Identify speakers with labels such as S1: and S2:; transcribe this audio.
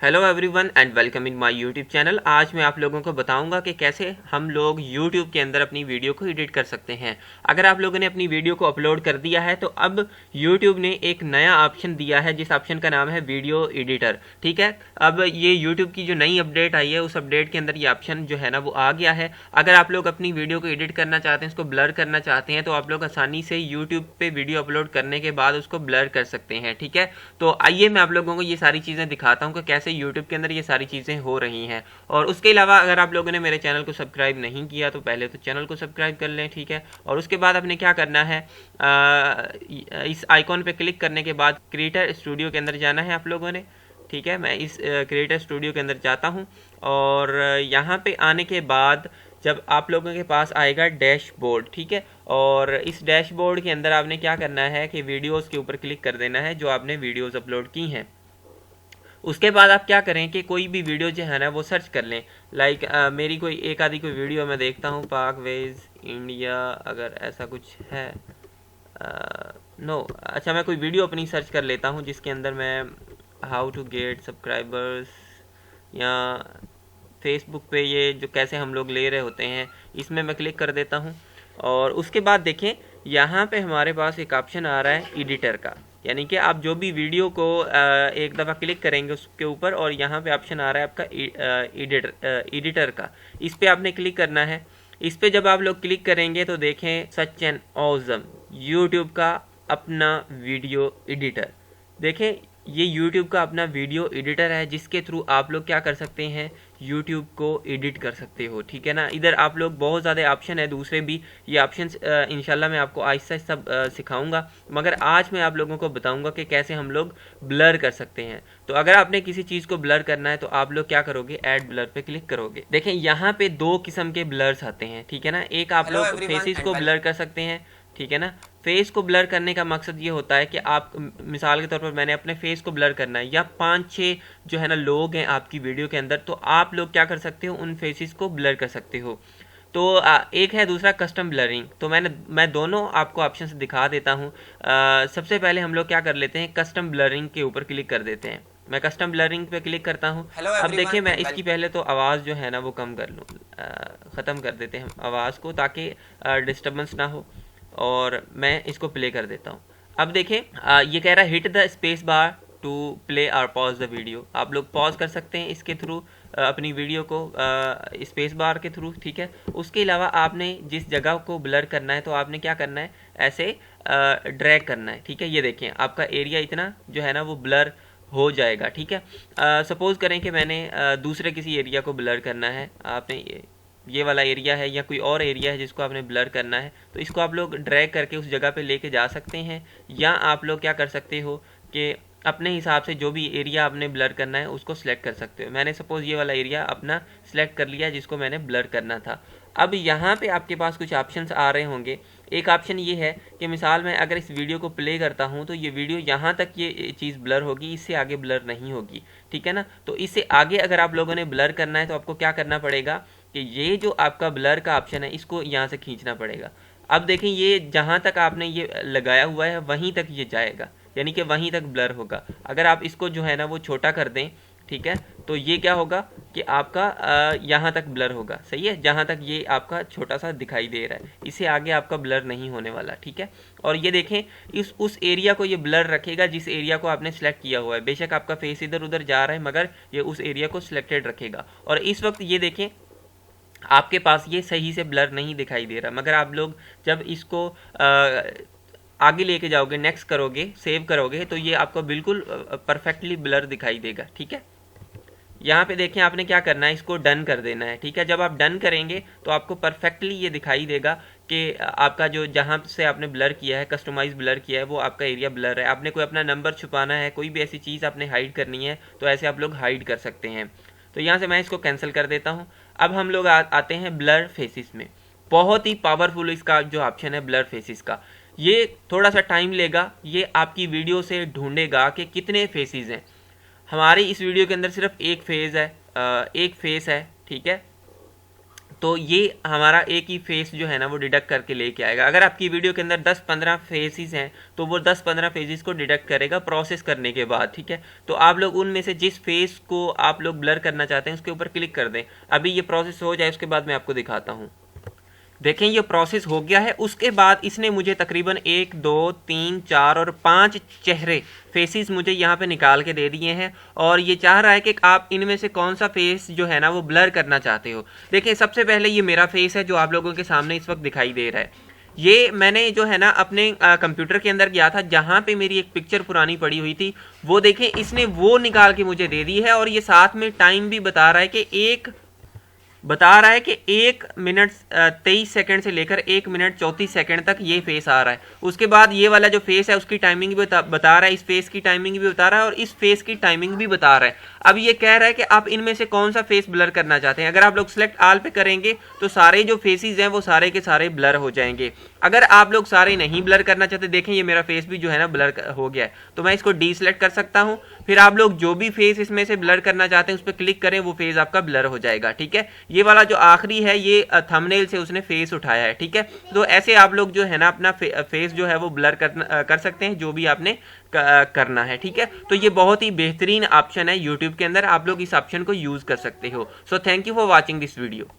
S1: Hello everyone and welcome in my YouTube channel. आज मैं आप लोगों को बताऊंगा कि कैसे हम लोग यूट्यूब के अंदर अपनी वीडियो को एडिट कर सकते हैं। अगर आप लोगों ने अपनी वीडियो को अपलोड कर दिया है तो अब यूट्यूब ने एक नया ऑप्शन दिया है जिस ऑप्शन का नाम है वीडियो एडिटर। ठीक है, अब ये यूट्यूब की जो नई अपडेट आई है उस अपडेट के अंदर ये ऑप्शन जो है ना वो आ गया है। अगर आप लोग अपनी वीडियो को एडिट करना चाहते हैं, उसको ब्लर करना चाहते हैं, तो आप लोग आसानी से यूट्यूब पे वीडियो अपलोड करने के बाद उसको ब्लर कर सकते हैं। ठीक है, तो आइए मैं आप लोगों को ये सारी चीज़ें दिखाता हूँ कि कैसे यूट्यूब के अंदर ये सारी चीज़ें हो रही हैं। और उसके अलावा अगर आप लोगों ने मेरे चैनल को सब्सक्राइब नहीं किया तो पहले तो चैनल को सब्सक्राइब कर लें। ठीक है, और उसके बाद आपने क्या करना है, इस आइकॉन पे क्लिक करने के बाद क्रिएटर स्टूडियो के अंदर जाना है आप लोगों ने। ठीक है, मैं इस क्रिएटर स्टूडियो के अंदर जाता हूँ और यहाँ पे आने के बाद जब आप लोगों के पास आएगा डैशबोर्ड, ठीक है, और इस डैशबोर्ड के अंदर आपने क्या करना है कि वीडियोस के ऊपर क्लिक कर देना है जो आपने वीडियोस अपलोड की हैं। उसके बाद आप क्या करें कि कोई भी वीडियो जो है ना वो सर्च कर लें। लाइक मेरी कोई एक आधी कोई वीडियो मैं देखता हूँ, पाक वेज इंडिया, अगर ऐसा कुछ है। नो, अच्छा मैं कोई वीडियो अपनी सर्च कर लेता हूँ जिसके अंदर मैं हाउ टू गेट सब्सक्राइबर्स, या फेसबुक पे ये जो कैसे हम लोग ले रहे होते हैं, इसमें मैं क्लिक कर देता हूँ। और उसके बाद देखें यहाँ पे हमारे पास एक ऑप्शन आ रहा है एडिटर का, यानी कि आप जो भी वीडियो को एक दफ़ा क्लिक करेंगे उसके ऊपर और यहाँ पे ऑप्शन आ रहा है आपका एडिटर का, इस पर आपने क्लिक करना है। इस पर जब आप लोग क्लिक करेंगे तो देखें सच एन ऑसम यूट्यूब का अपना वीडियो एडिटर। देखें ये YouTube का अपना वीडियो एडिटर है जिसके थ्रू आप लोग क्या कर सकते हैं, YouTube को एडिट कर सकते हो। ठीक है ना, इधर आप लोग बहुत ज़्यादा ऑप्शन है दूसरे भी, ये ऑप्शन इंशाल्लाह मैं आपको आहिस्ता आहिस्ता सिखाऊंगा, मगर आज मैं आप लोगों को बताऊंगा कि कैसे हम लोग ब्लर कर सकते हैं। तो अगर आपने किसी चीज़ को ब्लर करना है तो आप लोग क्या करोगे, ऐड ब्लर पे क्लिक करोगे। देखें यहाँ पे दो किस्म के ब्लर्स आते हैं। ठीक है ना, एक आप लोग फेसेस को ब्लर कर सकते हैं। ठीक है ना, फेस को ब्लर करने का मकसद ये होता है कि आप मिसाल के तौर पर मैंने अपने फेस को ब्लर करना है या 5-6 जो है ना लोग हैं आपकी वीडियो के अंदर, तो आप लोग क्या कर सकते हो, उन फेसेस को ब्लर कर सकते हो। तो एक है दूसरा कस्टम ब्लरिंग, तो मैं दोनों आपको ऑप्शन से दिखा देता हूँ। सबसे पहले हम लोग क्या कर लेते हैं, कस्टम ब्लरिंग के ऊपर क्लिक कर देते हैं। मैं कस्टम ब्लरिंग पे क्लिक करता हूँ। अब देखिए मैं इसकी पहले तो आवाज़ जो है ना वो कम कर लूँ, ख़त्म कर देते हैं आवाज़ को ताकि डिस्टर्बेंस ना हो, और मैं इसको प्ले कर देता हूँ। अब देखें ये कह रहा है hit the space bar to play और पॉज द वीडियो। आप लोग पॉज कर सकते हैं इसके थ्रू अपनी वीडियो को स्पेस बार के थ्रू। ठीक है, उसके अलावा आपने जिस जगह को ब्लर करना है तो आपने क्या करना है, ऐसे ड्रैग करना है। ठीक है, ये देखें आपका एरिया इतना जो है ना वो ब्लर हो जाएगा। ठीक है, सपोज़ करें कि मैंने दूसरे किसी एरिया को ब्लर करना है, आपने ये वाला एरिया है या कोई और एरिया है जिसको आपने ब्लर करना है, तो इसको आप लोग ड्रैग करके उस जगह पे लेके जा सकते हैं। या आप लोग क्या कर सकते हो कि अपने हिसाब से जो भी एरिया आपने ब्लर करना है उसको सिलेक्ट कर सकते हो। मैंने सपोज़ ये वाला एरिया अपना सिलेक्ट कर लिया जिसको मैंने ब्लर करना था। अब यहाँ पे आपके पास कुछ ऑप्शंस आ रहे होंगे। एक ऑप्शन ये है कि मिसाल मैं अगर इस वीडियो को प्ले करता हूँ तो ये वीडियो यहाँ तक ये चीज़ ब्लर होगी, इससे आगे ब्लर नहीं होगी। ठीक है ना, तो इससे आगे अगर आप लोगों ने ब्लर करना है तो आपको क्या करना पड़ेगा कि ये जो आपका ब्लर का ऑप्शन है इसको यहाँ से खींचना पड़ेगा। अब देखें ये जहाँ तक आपने ये लगाया हुआ है वहीं तक ये जाएगा, यानी कि वहीं तक ब्लर होगा। अगर आप इसको जो है ना वो छोटा कर दें, ठीक है, तो ये क्या होगा कि आपका यहाँ तक ब्लर होगा। सही है, जहाँ तक ये आपका छोटा सा दिखाई दे रहा है, इससे आगे आपका ब्लर नहीं होने वाला। ठीक है, और ये देखें उस एरिया को ये ब्लर रखेगा जिस एरिया को आपने सेलेक्ट किया हुआ है। बेशक आपका फेस इधर उधर जा रहा है मगर ये उस एरिया को सिलेक्टेड रखेगा। और इस वक्त ये देखें आपके पास ये सही से ब्लर नहीं दिखाई दे रहा, मगर आप लोग जब इसको आगे लेके जाओगे, नेक्स्ट करोगे, सेव करोगे, तो ये आपको बिल्कुल परफेक्टली ब्लर दिखाई देगा। ठीक है, यहाँ पे देखें आपने क्या करना है, इसको डन कर देना है। ठीक है, जब आप डन करेंगे तो आपको परफेक्टली ये दिखाई देगा कि आपका जो जहाँ से आपने ब्लर किया है, कस्टमाइज ब्लर किया है, वो आपका एरिया ब्लर है। आपने कोई अपना नंबर छुपाना है, कोई भी ऐसी चीज़ आपने हाइड करनी है तो ऐसे आप लोग हाइड कर सकते हैं। तो यहाँ से मैं इसको कैंसिल कर देता हूँ। अब हम लोग आते हैं ब्लर फेसिस में। बहुत ही पावरफुल इसका जो ऑप्शन है ब्लर फेसिस का, ये थोड़ा सा टाइम लेगा, ये आपकी वीडियो से ढूंढेगा कि कितने फेसिस हैं। हमारी इस वीडियो के अंदर सिर्फ एक फेस है, एक फेस है। ठीक है, तो ये हमारा एक ही फेस जो है ना वो डिडक्ट करके लेके आएगा। अगर आपकी वीडियो के अंदर 10-15 फेसेस हैं तो वो 10-15 फेसेस को डिडक्ट करेगा प्रोसेस करने के बाद, ठीक है। तो आप लोग उनमें से जिस फेस को आप लोग ब्लर करना चाहते हैं उसके ऊपर क्लिक कर दें। अभी ये प्रोसेस हो जाए उसके बाद मैं आपको दिखाता हूँ। देखें ये प्रोसेस हो गया है। उसके बाद इसने मुझे तकरीबन 1 2 3 4 और 5 चेहरे फेसेस मुझे यहाँ पे निकाल के दे दिए हैं और ये चाह रहा है कि आप इनमें से कौन सा फेस जो है ना वो ब्लर करना चाहते हो। देखिए सबसे पहले ये मेरा फेस है जो आप लोगों के सामने इस वक्त दिखाई दे रहा है। ये मैंने जो है ना अपने कंप्यूटर के अंदर गया था जहाँ पे मेरी एक पिक्चर पुरानी पड़ी हुई थी, वो देखें इसने वो निकाल के मुझे दे दी है और ये साथ में टाइम भी बता रहा है कि 1 मिनट 23 सेकंड से लेकर 1 मिनट 34 सेकंड तक ये फेस आ रहा है। उसके बाद ये वाला जो फेस है उसकी टाइमिंग भी बता रहा है, इस फेस की टाइमिंग भी बता रहा है और इस फेस की टाइमिंग भी बता रहा है। अब ये कह रहा है कि आप इनमें से कौन सा फेस ब्लर करना चाहते हैं। अगर आप लोग सिलेक्ट ऑल पे करेंगे तो सारे जो फेसेस हैं वो सारे के सारे ब्लर हो जाएंगे। अगर आप लोग सारे नहीं ब्लर करना चाहते, देखें ये मेरा फेस भी जो है ना ब्लर हो गया है, तो मैं इसको डी सिलेक्ट कर सकता हूँ। फिर आप लोग जो भी फेस इसमें से ब्लर करना चाहते हैं उस पर क्लिक करें, वो फेस आपका ब्लर हो जाएगा, ठीक है। ये वाला जो आखिरी है ये थंबनेल से उसने फेस उठाया है, ठीक है। तो ऐसे आप लोग जो है ना अपना फेस जो है वो ब्लर कर सकते हैं जो भी आपने करना है, ठीक है। तो ये बहुत ही बेहतरीन ऑप्शन है यूट्यूब के अंदर, आप लोग इस ऑप्शन को यूज कर सकते हो। So thank you for watching this video.